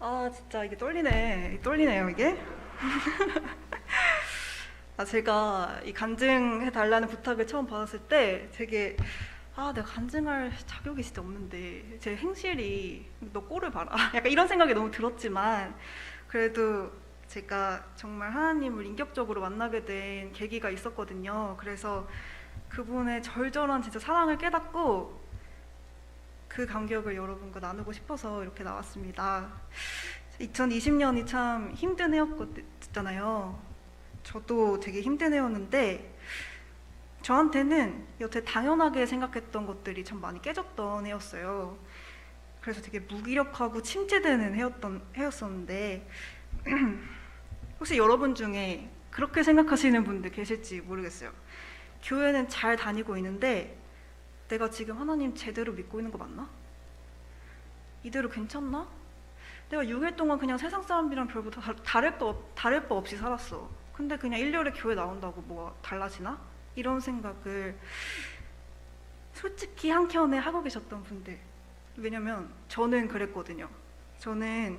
아, 진짜 이게 떨리네요, 이게. 제가 이 간증해달라는 부탁을 처음 받았을 때 되게, 내가 간증할 자격이 진짜 없는데, 제 행실이, 너 꼴을 봐라. 약간 이런 생각이 너무 들었지만, 그래도 제가 정말 하나님을 인격적으로 만나게 된 계기가 있었거든요. 그래서 그분의 절절한 진짜 사랑을 깨닫고, 그 감격을 여러분과 나누고 싶어서 이렇게 나왔습니다. 2020년이 참 힘든 해였잖아요. 저도 되게 힘든 해였는데 저한테는 여태 당연하게 생각했던 것들이 참 많이 깨졌던 해였어요. 그래서 되게 무기력하고 침체되는 해였었는데 혹시 여러분 중에 그렇게 생각하시는 분들 계실지 모르겠어요. 교회는 잘 다니고 있는데 내가 지금 하나님 제대로 믿고 있는 거 맞나? 이대로 괜찮나? 내가 6일 동안 그냥 세상 사람들이랑 별보다 다를 바 없이 살았어. 근데 그냥 일요일에 교회 나온다고 뭐가 달라지나? 이런 생각을 솔직히 한켠에 하고 계셨던 분들. 왜냐면 저는 그랬거든요. 저는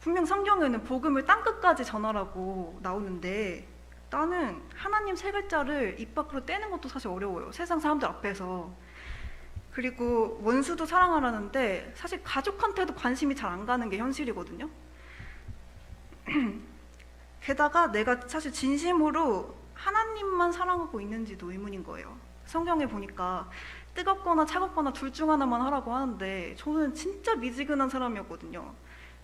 분명 성경에는 복음을 땅끝까지 전하라고 나오는데 나는 하나님 세 글자를 입 밖으로 떼는 것도 사실 어려워요. 세상 사람들 앞에서. 그리고 원수도 사랑하라는데 사실 가족한테도 관심이 잘 안 가는 게 현실이거든요. 게다가 내가 사실 진심으로 하나님만 사랑하고 있는지도 의문인 거예요. 성경에 보니까 뜨겁거나 차갑거나 둘 중 하나만 하라고 하는데 저는 진짜 미지근한 사람이었거든요.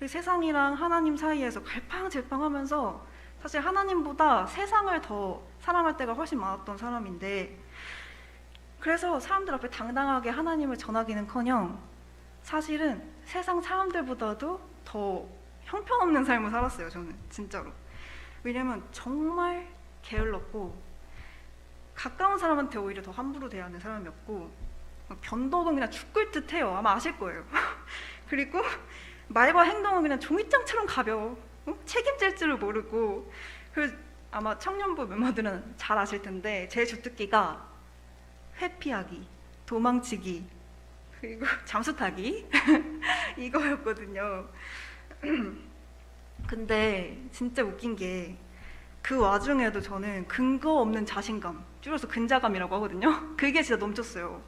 세상이랑 하나님 사이에서 갈팡질팡하면서 사실 하나님보다 세상을 더 사랑할 때가 훨씬 많았던 사람인데 그래서 사람들 앞에 당당하게 하나님을 전하기는커녕 사실은 세상 사람들보다도 더 형편없는 삶을 살았어요. 저는 진짜로. 왜냐면 정말 게을렀고 가까운 사람한테 오히려 더 함부로 대하는 사람이었고 변덕은 그냥 죽을 듯 해요. 아마 아실 거예요. 그리고 말과 행동은 그냥 종이장처럼 가벼워. 책임질 줄을 모르고. 그래서 아마 청년부 멤버들은 잘 아실 텐데 제 주특기가 회피하기, 도망치기, 그리고 잠수 타기 이거였거든요. 근데 진짜 웃긴 게 그 와중에도 저는 근거 없는 자신감, 줄여서 근자감이라고 하거든요. 그게 진짜 넘쳤어요.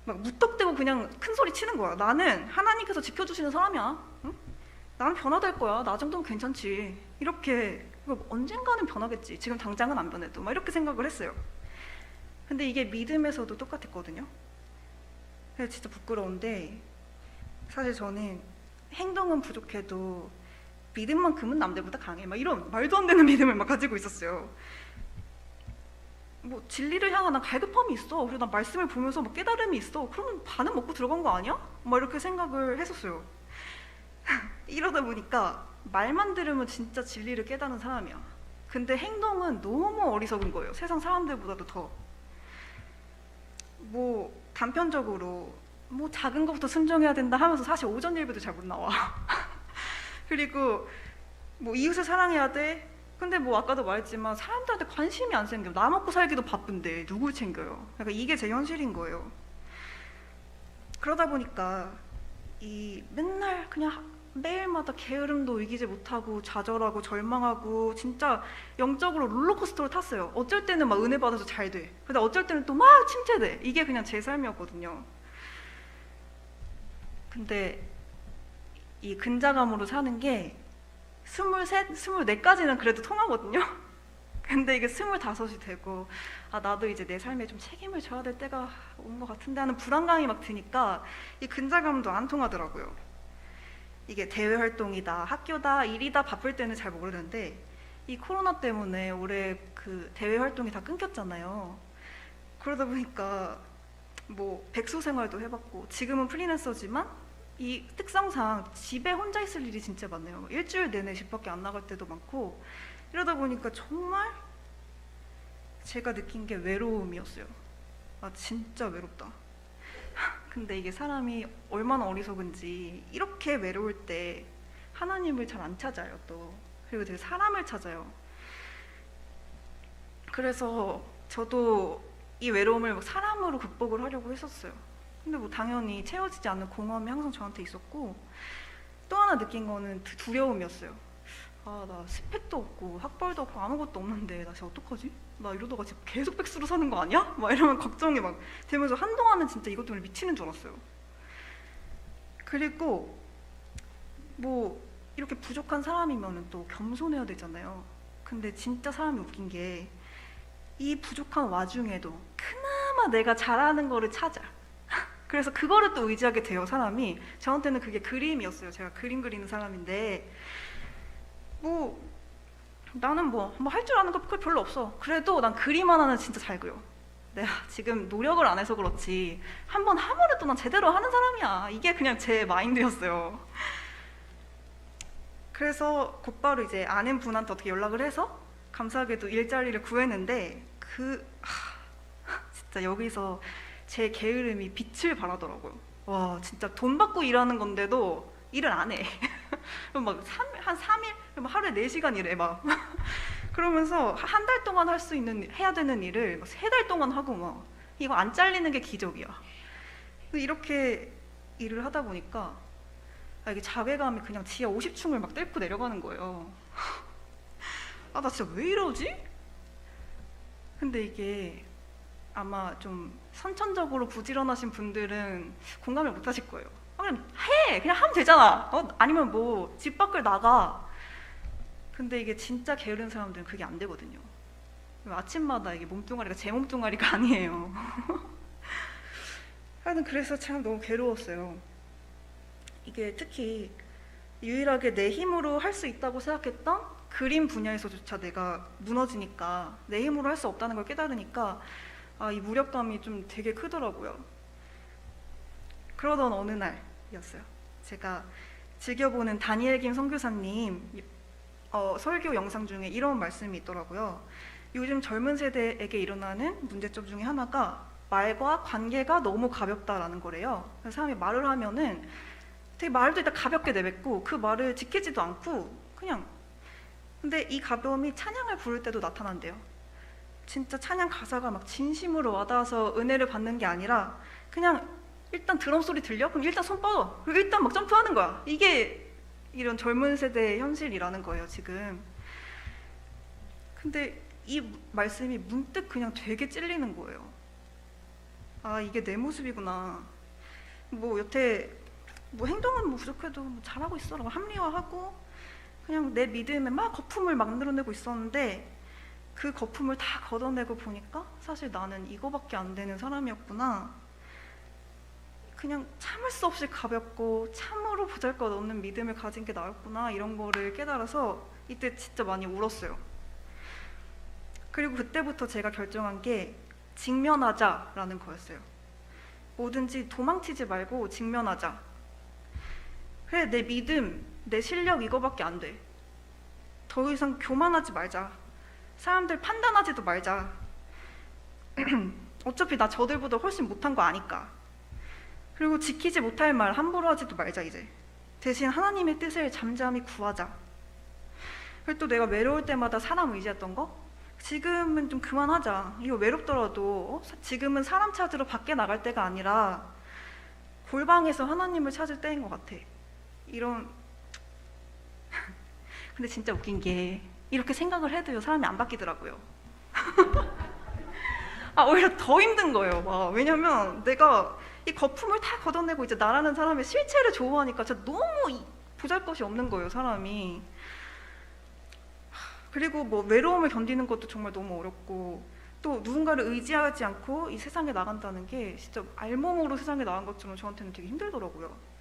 막 무턱대고 그냥 큰 소리 치는 거야. 나는 하나님께서 지켜주시는 사람이야. 응? 나는 변화될 거야. 나 정도면 괜찮지. 이렇게 언젠가는 변하겠지. 지금 당장은 안 변해도 막 이렇게 생각을 했어요. 근데 이게 믿음에서도 똑같았거든요. 그래서 진짜 부끄러운데 사실 저는 행동은 부족해도 믿음만큼은 남들보다 강해. 막 이런 말도 안 되는 믿음을 막 가지고 있었어요. 뭐 진리를 향한 난 갈급함이 있어. 그리고 난 말씀을 보면서 뭐 깨달음이 있어. 그러면 반은 먹고 들어간 거 아니야? 막 이렇게 생각을 했었어요. 이러다 보니까 말만 들으면 진짜 진리를 깨닫는 사람이야. 근데 행동은 너무 어리석은 거예요. 세상 사람들보다도 더. 뭐 단편적으로 뭐 작은 것부터 순종해야 된다 하면서 사실 오전 예배도 잘 못 나와. 그리고 뭐 이웃을 사랑해야 돼. 근데 뭐 아까도 말했지만 사람들한테 관심이 안 생겨. 나 먹고 살기도 바쁜데 누굴 챙겨요? 그러니까 이게 제 현실인 거예요. 그러다 보니까 이 맨날 그냥 매일마다 게으름도 이기지 못하고 좌절하고 절망하고 진짜 영적으로 롤러코스터를 탔어요. 어쩔 때는 막 은혜 받아서 잘 돼. 근데 어쩔 때는 또 막 침체돼. 이게 그냥 제 삶이었거든요. 근데 이 근자감으로 사는 게 23, 24까지는 그래도 통하거든요. 근데 이게 25이 되고 나도 이제 내 삶에 좀 책임을 져야 될 때가 온 것 같은데 하는 불안감이 막 드니까 이 근자감도 안 통하더라고요. 이게 대외 활동이다, 학교다, 일이다 바쁠 때는 잘 모르는데 이 코로나 때문에 올해 그 대외 활동이 다 끊겼잖아요. 그러다 보니까 뭐 백수 생활도 해봤고 지금은 프리랜서지만 이 특성상 집에 혼자 있을 일이 진짜 많네요. 일주일 내내 집 밖에 안 나갈 때도 많고 이러다 보니까 정말 제가 느낀 게 외로움이었어요. 진짜 외롭다. 근데 이게 사람이 얼마나 어리석은지 이렇게 외로울 때 하나님을 잘 안 찾아요. 또 그리고 되게 사람을 찾아요. 그래서 저도 이 외로움을 사람으로 극복을 하려고 했었어요. 근데 뭐 당연히 채워지지 않는 공허함이 항상 저한테 있었고 또 하나 느낀 거는 두려움이었어요. 아, 나 스펙도 없고 학벌도 없고 아무것도 없는데 나 진짜 어떡하지? 나 이러다가 진짜 계속 백수로 사는 거 아니야? 막 이러면 걱정이 막 되면서 한동안은 진짜 이것 때문에 미치는 줄 알았어요. 그리고 뭐 이렇게 부족한 사람이면 또 겸손해야 되잖아요. 근데 진짜 사람이 웃긴 게 이 부족한 와중에도 그나마 내가 잘하는 거를 찾아. 그래서 그거를 또 의지하게 돼요, 사람이. 저한테는 그게 그림이었어요. 제가 그림 그리는 사람인데 뭐 나는 뭐 할 줄 아는 거 별로 없어. 그래도 난 그림 하나는 진짜 잘 그려. 내가 지금 노력을 안 해서 그렇지 한번 하면은 또 난 제대로 하는 사람이야. 이게 그냥 제 마인드였어요. 그래서 곧바로 이제 아는 분한테 어떻게 연락을 해서 감사하게도 일자리를 구했는데 진짜 여기서 제 게으름이 빛을 발하더라고요. 와, 진짜 돈 받고 일하는 건데도 일을 안 해. 막 한 3일, 하루에 4시간 일해 막. 그러면서 한 달 동안 할 수 있는 해야 되는 일을 3달 동안 하고 막 이거 안 잘리는 게 기적이야. 이렇게 일을 하다 보니까 이게 자괴감이 그냥 지하 50층을 막 뚫고 내려가는 거예요. 아, 나 진짜 왜 이러지? 근데 이게 아마 좀 선천적으로 부지런하신 분들은 공감을 못 하실 거예요. 그냥 해! 그냥 하면 되잖아. 아니면 뭐 집 밖을 나가. 근데 이게 진짜 게으른 사람들은 그게 안 되거든요. 아침마다 이게 몸뚱아리가 제 몸뚱아리가 아니에요. 하여튼 그래서 참 너무 괴로웠어요. 이게 특히 유일하게 내 힘으로 할 수 있다고 생각했던 그림 분야에서조차 내가 무너지니까, 내 힘으로 할 수 없다는 걸 깨달으니까 이 무력감이 좀 되게 크더라고요. 그러던 어느 날이었어요. 제가 즐겨보는 다니엘 김 선교사님 설교 영상 중에 이런 말씀이 있더라고요. 요즘 젊은 세대에게 일어나는 문제점 중에 하나가 말과 관계가 너무 가볍다라는 거래요. 그래서 사람이 말을 하면은 되게 말도 일단 가볍게 내뱉고 그 말을 지키지도 않고 그냥, 근데 이 가벼움이 찬양을 부를 때도 나타난대요. 진짜 찬양 가사가 막 진심으로 와닿아서 은혜를 받는 게 아니라 그냥 일단 드럼 소리 들려? 그럼 일단 손 뻗어. 그리고 일단 막 점프하는 거야. 이게 이런 젊은 세대의 현실이라는 거예요, 지금. 근데 이 말씀이 문득 그냥 되게 찔리는 거예요. 아, 이게 내 모습이구나. 뭐 여태 뭐 행동은 뭐 부족해도 뭐 잘하고 있어라고 합리화하고 그냥 내 믿음에 막 거품을 만들어내고 있었는데 그 거품을 다 걷어내고 보니까 사실 나는 이거밖에 안 되는 사람이었구나. 그냥 참을 수 없이 가볍고 참으로 보잘것없는 믿음을 가진 게 나였구나, 이런 거를 깨달아서 이때 진짜 많이 울었어요. 그리고 그때부터 제가 결정한 게 직면하자라는 거였어요. 뭐든지 도망치지 말고 직면하자. 그래, 내 믿음, 내 실력 이거밖에 안 돼. 더 이상 교만하지 말자. 사람들 판단하지도 말자. 어차피 나 저들보다 훨씬 못한 거 아니까. 그리고 지키지 못할 말 함부로 하지도 말자 이제. 대신 하나님의 뜻을 잠잠히 구하자. 그리고 또 내가 외로울 때마다 사람 의지했던 거? 지금은 좀 그만하자. 이거 외롭더라도 지금은 사람 찾으러 밖에 나갈 때가 아니라 골방에서 하나님을 찾을 때인 것 같아. 이런 근데 진짜 웃긴 게 이렇게 생각을 해도요, 사람이 안 바뀌더라고요. 오히려 더 힘든 거예요. 왜냐면 내가 이 거품을 다 걷어내고 이제 나라는 사람의 실체를 좋아하니까 진짜 너무 보잘것이 없는 거예요, 사람이. 그리고 뭐 외로움을 견디는 것도 정말 너무 어렵고, 또 누군가를 의지하지 않고 이 세상에 나간다는 게 진짜 알몸으로 세상에 나간 것처럼 저한테는 되게 힘들더라고요.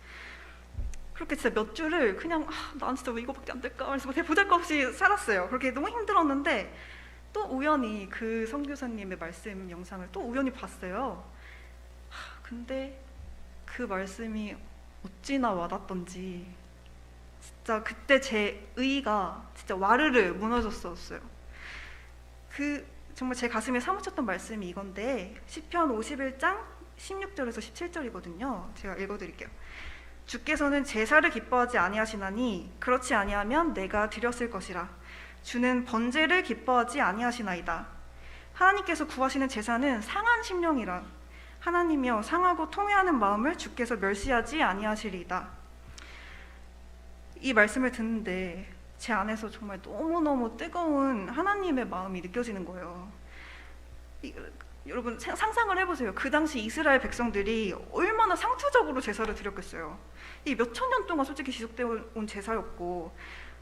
그렇게 진짜 몇 주를 그냥 난 진짜 왜 이거밖에 안 될까 그래서 되게 보잘것없이 살았어요. 그렇게 너무 힘들었는데 또 우연히 그 선교사님의 말씀 영상을 또 우연히 봤어요. 근데 그 말씀이 어찌나 와닿던지 진짜 그때 제 의가 진짜 와르르 무너졌었어요. 정말 제 가슴에 사무쳤던 말씀이 이건데 시편 51장 16절에서 17절이거든요. 제가 읽어드릴게요. 주께서는 제사를 기뻐하지 아니하시나니 그렇지 아니하면 내가 드렸을 것이라. 주는 번제를 기뻐하지 아니하시나이다. 하나님께서 구하시는 제사는 상한 심령이라. 하나님이여 상하고 통회하는 마음을 주께서 멸시하지 아니하시리이다. 이 말씀을 듣는데 제 안에서 정말 너무너무 뜨거운 하나님의 마음이 느껴지는 거예요. 여러분 상상을 해보세요. 그 당시 이스라엘 백성들이 얼마나 상투적으로 제사를 드렸겠어요. 이 몇천 년 동안 솔직히 지속되어 온 제사였고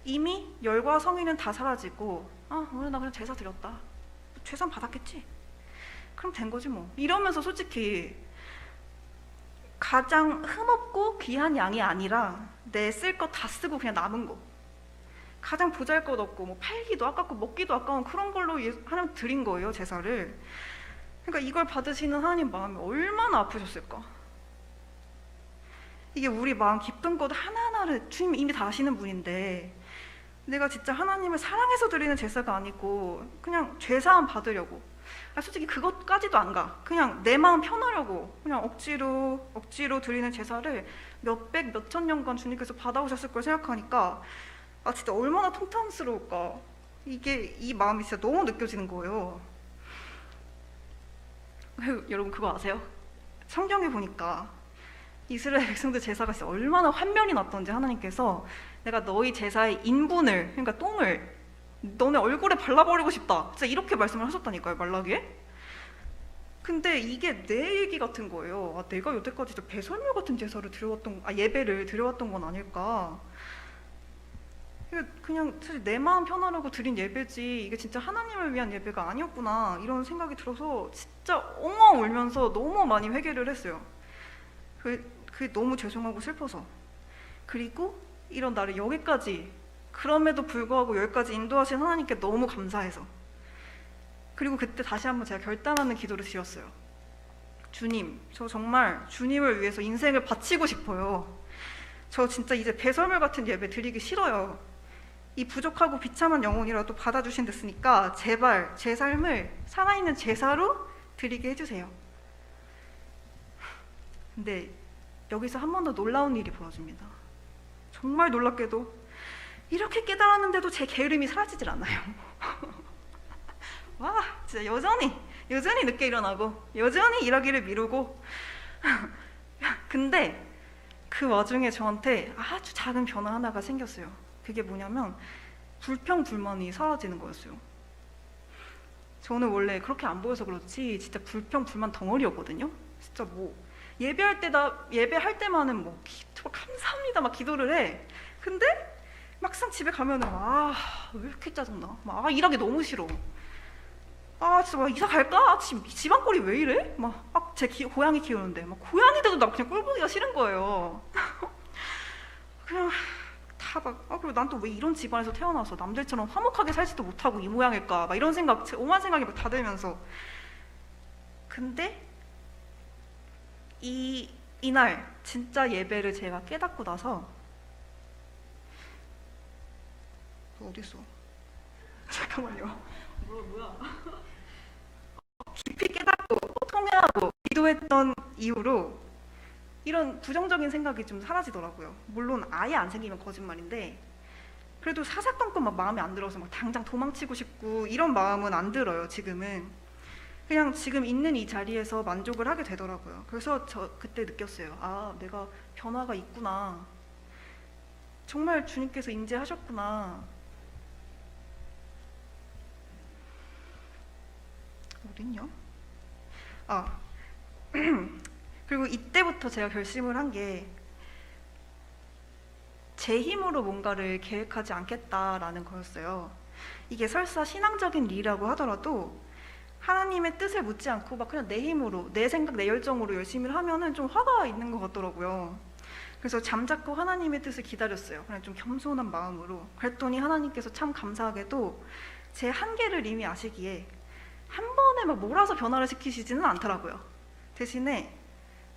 이미 열과 성의는 다 사라지고 오늘 나 그냥 제사 드렸다. 죄산 받았겠지? 그럼 된 거지 뭐. 이러면서 솔직히 가장 흠없고 귀한 양이 아니라 내 쓸 거 다 쓰고 그냥 남은 거, 가장 보잘것없고 뭐 팔기도 아깝고 먹기도 아까운 그런 걸로 하나님 드린 거예요, 제사를. 그러니까 이걸 받으시는 하나님 마음이 얼마나 아프셨을까. 이게 우리 마음 깊은 곳 하나하나를 주님이 이미 다 아시는 분인데 내가 진짜 하나님을 사랑해서 드리는 제사가 아니고 그냥 죄사함 받으려고, 솔직히 그것까지도 안 가. 그냥 내 마음 편하려고 그냥 억지로 드리는 제사를 몇백 몇천 년간 주님께서 받아오셨을 걸 생각하니까 진짜 얼마나 통탄스러울까. 이 마음이 진짜 너무 느껴지는 거예요. 여러분 그거 아세요? 성경에 보니까 이스라엘 백성들 제사가 진짜 얼마나 환멸이 났던지 하나님께서 내가 너희 제사의 인분을, 그러니까 똥을 너네 얼굴에 발라버리고 싶다, 진짜 이렇게 말씀을 하셨다니까요, 말라기에. 근데 이게 내 얘기 같은 거예요. 내가 여태까지 배설물 같은 제사를 드려왔던, 예배를 드려왔던 건 아닐까. 그냥 사실 내 마음 편하라고 드린 예배지 이게 진짜 하나님을 위한 예배가 아니었구나, 이런 생각이 들어서 진짜 엉엉 울면서 너무 많이 회개를 했어요. 그게 너무 죄송하고 슬퍼서. 그리고 이런 나를 여기까지, 그럼에도 불구하고 여기까지 인도하신 하나님께 너무 감사해서. 그리고 그때 다시 한번 제가 결단하는 기도를 드렸어요. 주님, 저 정말 주님을 위해서 인생을 바치고 싶어요. 저 진짜 이제 배설물 같은 예배 드리기 싫어요. 이 부족하고 비참한 영혼이라도 받아주신댔으니까 제발 제 삶을 살아있는 제사로 드리게 해주세요. 근데 여기서 한 번 더 놀라운 일이 벌어집니다. 정말 놀랍게도 이렇게 깨달았는데도 제 게으름이 사라지질 않아요. 와, 진짜 여전히 늦게 일어나고 여전히 일하기를 미루고 근데 그 와중에 저한테 아주 작은 변화 하나가 생겼어요. 그게 뭐냐면 불평불만이 사라지는 거였어요. 저는 원래 그렇게 안 보여서 그렇지 진짜 불평불만 덩어리였거든요. 진짜 뭐 예배할 때만은 뭐 감사합니다 막 기도를 해. 근데 막상 집에 가면은 왜 이렇게 짜증나? 일하기 너무 싫어. 진짜 막 이사 갈까? 집안 꼴이 왜 이래? 제 고양이 키우는데 고양이들도 나 그냥 꼴 보기가 싫은 거예요. 그냥 다 그리고 난 또 왜 이런 집안에서 태어나서 남들처럼 화목하게 살지도 못하고 이 모양일까? 이런 생각, 오만 생각이 다 들면서. 근데 이날 진짜 예배를 제가 깨닫고 나서 어딨어? 잠깐만요. 뭐야? 깊이 깨닫고 통회하고 기도했던 이후로 이런 부정적인 생각이 좀 사라지더라고요. 물론 아예 안 생기면 거짓말인데 그래도 사사건건 마음에 안 들어서 당장 도망치고 싶고 이런 마음은 안 들어요. 지금은 그냥 지금 있는 이 자리에서 만족을 하게 되더라고요. 그래서 저 그때 느꼈어요. 내가 변화가 있구나. 정말 주님께서 인재하셨구나. 어딨냐? 그리고 이때부터 제가 결심을 한 게 제 힘으로 뭔가를 계획하지 않겠다라는 거였어요. 이게 설사 신앙적인 일이라고 하더라도 하나님의 뜻을 묻지 않고 그냥 내 힘으로, 내 생각, 내 열정으로 열심히 하면은 좀 화가 있는 것 같더라고요. 그래서 잠자코 하나님의 뜻을 기다렸어요. 그냥 좀 겸손한 마음으로. 그랬더니 하나님께서 참 감사하게도 제 한계를 이미 아시기에 한 번에 몰아서 변화를 시키시지는 않더라고요. 대신에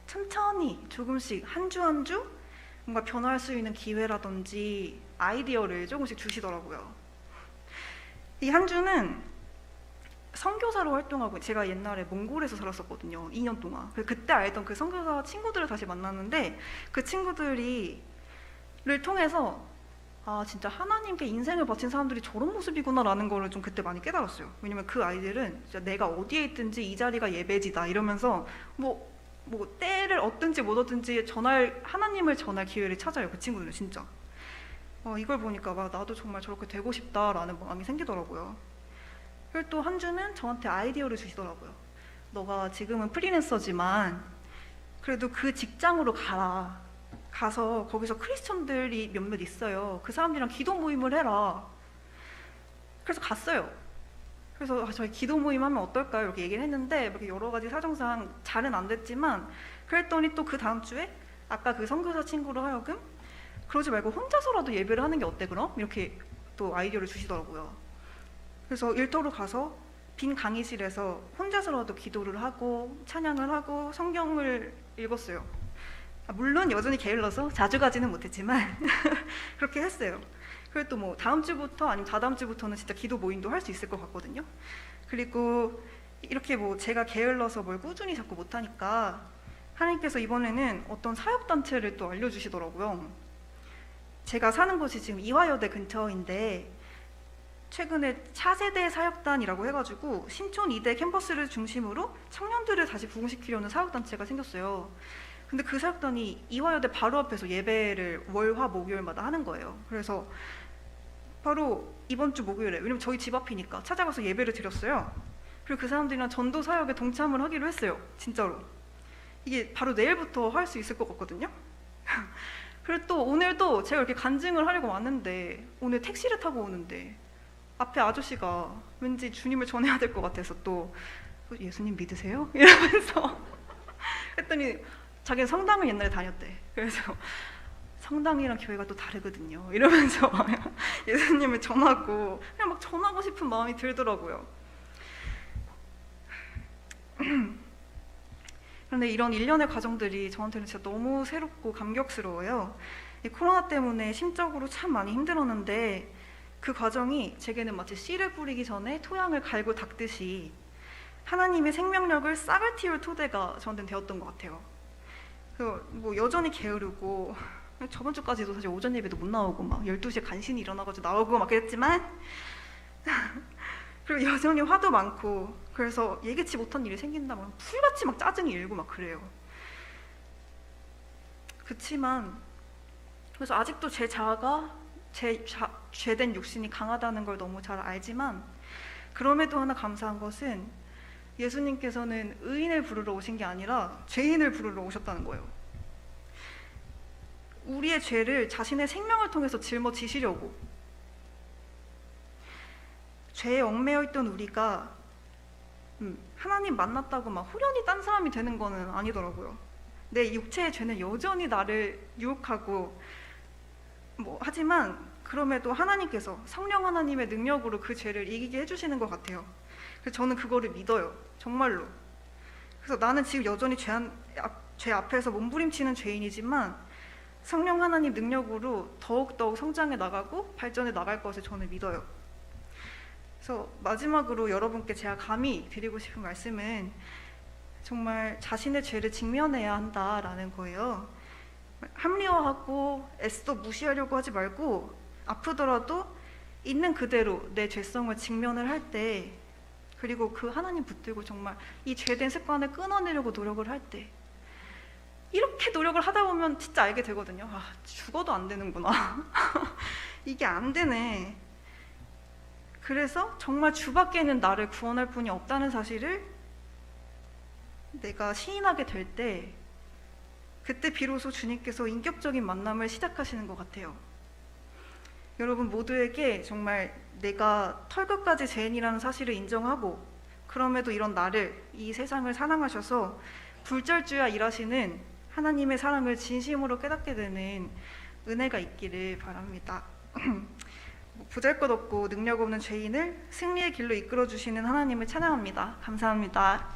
천천히 조금씩 한 주 한 주 뭔가 변화할 수 있는 기회라든지 아이디어를 조금씩 주시더라고요. 이 한 주는 선교사로 활동하고, 제가 옛날에 몽골에서 살았었거든요. 2년 동안. 그때 알던 그 선교사 친구들을 다시 만났는데 그 친구들을 통해서 진짜 하나님께 인생을 바친 사람들이 저런 모습이구나 라는 거를 좀 그때 많이 깨달았어요. 왜냐면 그 아이들은 진짜 내가 어디에 있든지 이 자리가 예배지다 이러면서 때를 얻든지 못 얻든지 하나님을 전할 기회를 찾아요. 그 친구들은 진짜. 이걸 보니까 막 나도 정말 저렇게 되고 싶다라는 마음이 생기더라고요. 그리고 또 한 주는 저한테 아이디어를 주시더라고요. 너가 지금은 프리랜서지만 그래도 그 직장으로 가라. 가서 거기서 크리스천들이 몇몇 있어요. 그 사람들이랑 기도 모임을 해라. 그래서 갔어요. 그래서 저희 기도 모임 하면 어떨까요? 이렇게 얘기를 했는데 이렇게 여러 가지 사정상 잘은 안 됐지만 그랬더니 또 그 다음 주에 아까 그 선교사 친구로 하여금 그러지 말고 혼자서라도 예배를 하는 게 어때 그럼? 이렇게 또 아이디어를 주시더라고요. 그래서 일터로 가서 빈 강의실에서 혼자서라도 기도를 하고 찬양을 하고 성경을 읽었어요. 물론 여전히 게을러서 자주 가지는 못했지만 그렇게 했어요. 그리고 또 뭐 다음 주부터 아니면 다다음 주부터는 진짜 기도 모임도 할 수 있을 것 같거든요. 그리고 이렇게 뭐 제가 게을러서 뭘 꾸준히 자꾸 못하니까 하나님께서 이번에는 어떤 사역단체를 또 알려주시더라고요. 제가 사는 곳이 지금 이화여대 근처인데 최근에 차세대 사역단이라고 해가지고 신촌 이대 캠퍼스를 중심으로 청년들을 다시 부흥시키려는 사역단체가 생겼어요. 근데 그 사역단이 이화여대 바로 앞에서 예배를 월화 목요일마다 하는 거예요. 그래서 바로 이번 주 목요일에, 왜냐면 저희 집 앞이니까 찾아가서 예배를 드렸어요. 그리고 그 사람들이랑 전도 사역에 동참을 하기로 했어요. 진짜로. 이게 바로 내일부터 할 수 있을 것 같거든요. 그리고 또 오늘도 제가 이렇게 간증을 하려고 왔는데 오늘 택시를 타고 오는데 앞에 아저씨가 왠지 주님을 전해야 될 것 같아서 또 예수님 믿으세요? 이러면서 했더니 자기는 성당을 옛날에 다녔대. 그래서 성당이랑 교회가 또 다르거든요. 이러면서 예수님을 전하고 그냥 막 전하고 싶은 마음이 들더라고요. 그런데 이런 일련의 과정들이 저한테는 진짜 너무 새롭고 감격스러워요. 이 코로나 때문에 심적으로 참 많이 힘들었는데 그 과정이 제게는 마치 씨를 뿌리기 전에 토양을 갈고 닦듯이 하나님의 생명력을 싹을 틔울 토대가 저한테는 되었던 것 같아요. 그래서 뭐 여전히 게으르고 저번 주까지도 사실 오전 예배도 못 나오고 막 12시에 간신히 일어나가지고 나오고 막 그랬지만 그리고 여전히 화도 많고 그래서 예기치 못한 일이 생긴다면 풀같이 막 짜증이 일고 막 그래요. 그치만 그래서 아직도 제 자아가 죄된 육신이 강하다는 걸 너무 잘 알지만 그럼에도 하나 감사한 것은 예수님께서는 의인을 부르러 오신 게 아니라 죄인을 부르러 오셨다는 거예요. 우리의 죄를 자신의 생명을 통해서 짊어지시려고. 죄에 얽매여 있던 우리가 하나님 만났다고 막 후련히 딴 사람이 되는 거는 아니더라고요. 내 육체의 죄는 여전히 나를 유혹하고 하지만 그럼에도 하나님께서 성령 하나님의 능력으로 그 죄를 이기게 해주시는 것 같아요. 그래서 저는 그거를 믿어요. 정말로. 그래서 나는 지금 여전히 죄 앞에서 몸부림치는 죄인이지만 성령 하나님 능력으로 더욱더욱 성장해 나가고 발전해 나갈 것을 저는 믿어요. 그래서 마지막으로 여러분께 제가 감히 드리고 싶은 말씀은 정말 자신의 죄를 직면해야 한다라는 거예요. 합리화하고 애써 무시하려고 하지 말고 아프더라도 있는 그대로 내 죄성을 직면을 할 때 그리고 그 하나님 붙들고 정말 이 죄된 습관을 끊어내려고 노력을 할 때 이렇게 노력을 하다 보면 진짜 알게 되거든요. 아, 죽어도 안 되는구나. 이게 안 되네. 그래서 정말 주밖에 있는 나를 구원할 분이 없다는 사실을 내가 시인하게 될 때 그때 비로소 주님께서 인격적인 만남을 시작하시는 것 같아요. 여러분 모두에게 정말 내가 털끝까지 죄인이라는 사실을 인정하고 그럼에도 이런 나를, 이 세상을 사랑하셔서 불절주야 일하시는 하나님의 사랑을 진심으로 깨닫게 되는 은혜가 있기를 바랍니다. 보잘것없고 능력 없는 죄인을 승리의 길로 이끌어 주시는 하나님을 찬양합니다. 감사합니다.